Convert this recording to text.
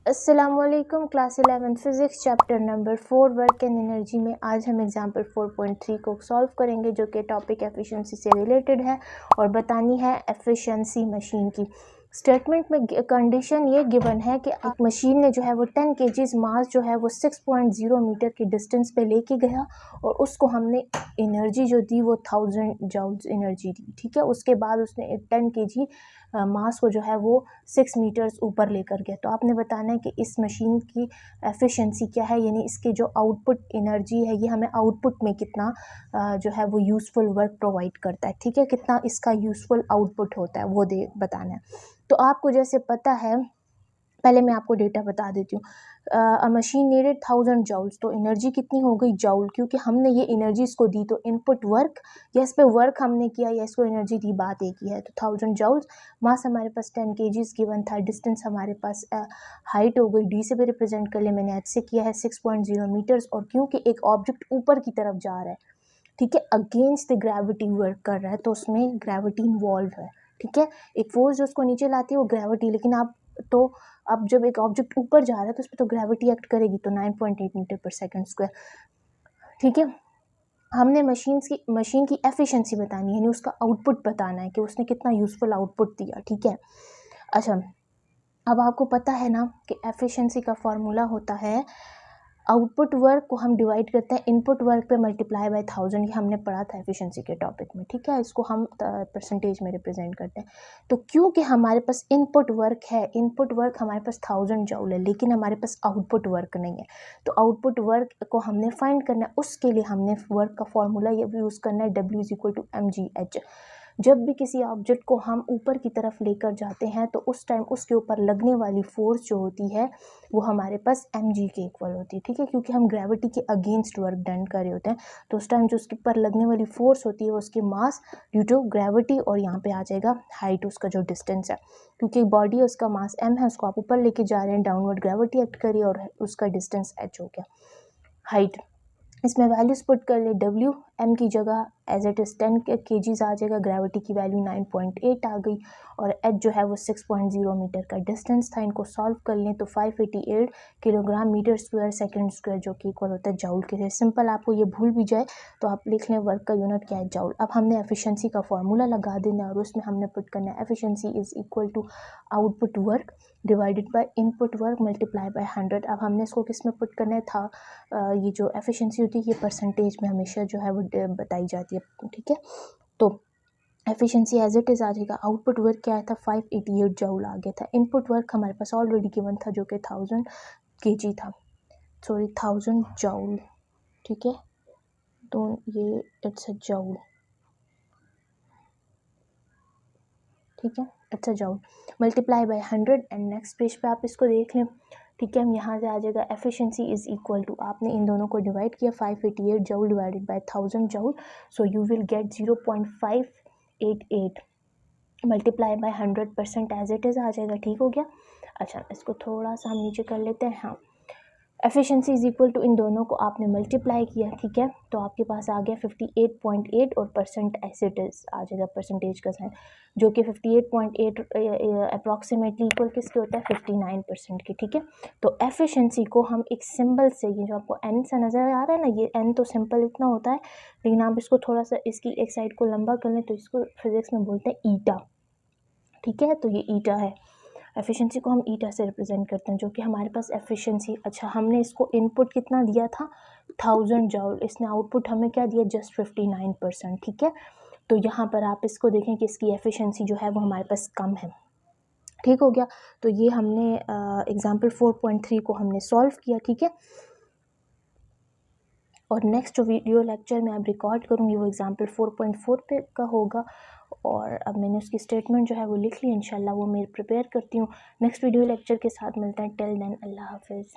अस्सलामुअलैकुम class 11 physics chapter number 4 work and energy में आज हम एग्जाम्पल 4.3 को सॉल्व करेंगे जो कि टॉपिक एफिशिएंसी से रिलेटेड है और बतानी है एफिशिएंसी मशीन की। स्टेटमेंट में कंडीशन ये गिवन है कि एक मशीन ने जो है वो 10 kg मास जो है वो 6.0 मीटर की डिस्टेंस पे लेके गया और उसको हमने एनर्जी जो दी वो 1000 जूल्स एनर्जी दी। ठीक है, उसके बाद उसने एक 10 kg मास को जो है वो 6 मीटर्स ऊपर लेकर गया। तो आपने बताना है कि इस मशीन की एफिशिएंसी क्या है, यानी इसके जो आउटपुट एनर्जी है ये हमें आउटपुट में कितना जो है वो यूज़फुल वर्क प्रोवाइड करता है। ठीक है, कितना इसका यूज़फुल आउटपुट होता है वो बताना है। तो आपको जैसे पता है, पहले मैं आपको डेटा बता देती हूँ। मशीन नीडेड 1000 जूल्स, तो एनर्जी कितनी हो गई जूल, क्योंकि हमने ये एनर्जी इसको दी। तो इनपुट वर्क या इस पे वर्क हमने किया या इसको एनर्जी दी, बात एक ही है। तो 1000 जूल्स, मास हमारे पास 10 kg गिवन था, डिस्टेंस हमारे पास हाइट हो गई, डी से भी रिप्रेजेंट कर ले, मैंने एच से किया है 6.0 मीटर्स। और क्योंकि एक ऑब्जेक्ट ऊपर की तरफ जा रहा है, ठीक है, अगेंस्ट द ग्रेविटी वर्क कर रहा है, तो उसमें ग्रेविटी इन्वॉल्व है। ठीक है, एक फोर्स जो उसको नीचे लाती है वो ग्रेविटी, लेकिन आप तो अब जब एक ऑब्जेक्ट ऊपर जा रहा है तो उस पर तो ग्रेविटी एक्ट करेगी। तो 9.8 मीटर पर सेकंड स्क्वायर। ठीक है, हमने मशीन की एफिशिएंसी बतानी है, यानी उसका आउटपुट बताना है कि उसने कितना यूजफुल आउटपुट दिया। ठीक है, अच्छा, अब आपको पता है ना कि एफिशिएंसी का फॉर्मूला होता है, आउटपुट वर्क को हम डिवाइड करते हैं इनपुट वर्क पे मल्टीप्लाई बाय 1000। ये हमने पढ़ा था एफिशिएंसी के टॉपिक में। ठीक है, इसको हम परसेंटेज में रिप्रेजेंट करते हैं। तो क्योंकि हमारे पास इनपुट वर्क है, इनपुट वर्क हमारे पास 1000 जूल है, लेकिन हमारे पास आउटपुट वर्क नहीं है। तो आउटपुट वर्क को हमने फाइंड करना है, उसके लिए हमने वर्क का फॉर्मूला ये यूज़ करना है, W = mgh। जब भी किसी ऑब्जेक्ट को हम ऊपर की तरफ लेकर जाते हैं तो उस टाइम उसके ऊपर लगने वाली फोर्स जो होती है वो हमारे पास mg के इक्वल होती है। ठीक है, क्योंकि हम ग्रेविटी के अगेंस्ट वर्क डन कर रहे होते हैं, तो उस टाइम जो उसके ऊपर लगने वाली फोर्स होती है वो उसकी मास ड्यू टू ग्रेविटी, और यहाँ पे आ जाएगा हाइट, उसका जो डिस्टेंस है। क्योंकि बॉडी है उसका मास m है, उसको आप ऊपर लेके जा रहे हैं, डाउनवर्ड ग्रेविटी एक्ट करिए और उसका डिस्टेंस h हो गया, हाइट। इसमें वैल्यूज पुट कर ले, W m की जगह एज इट इज़ 10 kg आ जाएगा, ग्रेविटी की वैल्यू 9.8 आ गई, और h जो है वो 6.0 मीटर का डिस्टेंस था। इनको सॉल्व कर लें तो 588 kilogram metre square second square, जो कि इक्वल होता है जूल के। सिंपल, आपको ये भूल भी जाए तो आप लिख लें वर्क का यूनिट क्या है, जूल। अब हमने एफिशिएंसी का फॉर्मूला लगा देना है और उसमें हमने पुट करना है efficiency is equal to output work divided by input work multiply by 100। अब हमने इसको किस में पुट करना था, ये जो एफिशिएंसी होती है ये परसेंटेज में हमेशा जो है वो बताई जाती है। ठीक है, तो एफिशिएंसी एज इट इज़ आ जाएगा। आउटपुट वर्क क्या आया था, 588 जूल आ गया था। इनपुट वर्क हमारे पास ऑलरेडी गिवन था जो कि 1000 kg था, सॉरी 1000 जूल। ठीक है, तो ये इट्स अ जूल। ठीक है, it's a joule multiply by 100 and next page पे आप इसको देख लें। ठीक है, हम यहाँ से आ जाएगा एफिशिएंसी इज इक्वल टू, आपने इन दोनों को डिवाइड किया, 588 joule divided by 1000 joule, so you will get 0.588 multiply by 100% as it is आ जाएगा। ठीक हो गया। अच्छा, इसको थोड़ा सा हम नीचे कर लेते हैं। हाँ, एफिशिएंसी इज इक्वल टू, इन दोनों को आपने मल्टीप्लाई किया। ठीक है, तो आपके पास आ गया 58.8 और परसेंट एज इट इज़ आ जाएगा, परसेंटेज का साइन, जो कि 58.8 अप्रॉक्सीमेटली इक्वल किसके होता है, 59% के। ठीक है, तो एफिशिएंसी को हम एक सिंबल से, ये जो आपको एन से नज़र आ रहा है ना, ये एन तो सिंपल इतना होता है, लेकिन आप इसको थोड़ा सा इसकी एक साइड को लंबा कर लें तो इसको फिजिक्स में बोलते हैं ईटा। ठीक है, तो ये ईटा है, एफिशिएंसी को हम ईटा से रिप्रेजेंट करते हैं, जो कि हमारे पास एफिशिएंसी। अच्छा, हमने इसको इनपुट कितना दिया था, 1000 जूल, इसने आउटपुट हमें क्या दिया, जस्ट 59%। ठीक है, तो यहाँ पर आप इसको देखें कि इसकी एफिशिएंसी जो है वो हमारे पास कम है। ठीक हो गया, तो ये हमने एग्जाम्पल 4.3 को हमने सॉल्व किया। ठीक है, और नेक्स्ट जो वीडियो लेक्चर में अब रिकॉर्ड करूँगी वो एग्जाम्पल 4.4 पे का होगा, और अब मैंने उसकी स्टेटमेंट जो है वो लिख ली, इंशाल्लाह वो मैं प्रिपेयर करती हूँ। नेक्स्ट वीडियो लेक्चर के साथ मिलते हैं, टिल देन अल्लाह हाफिज़।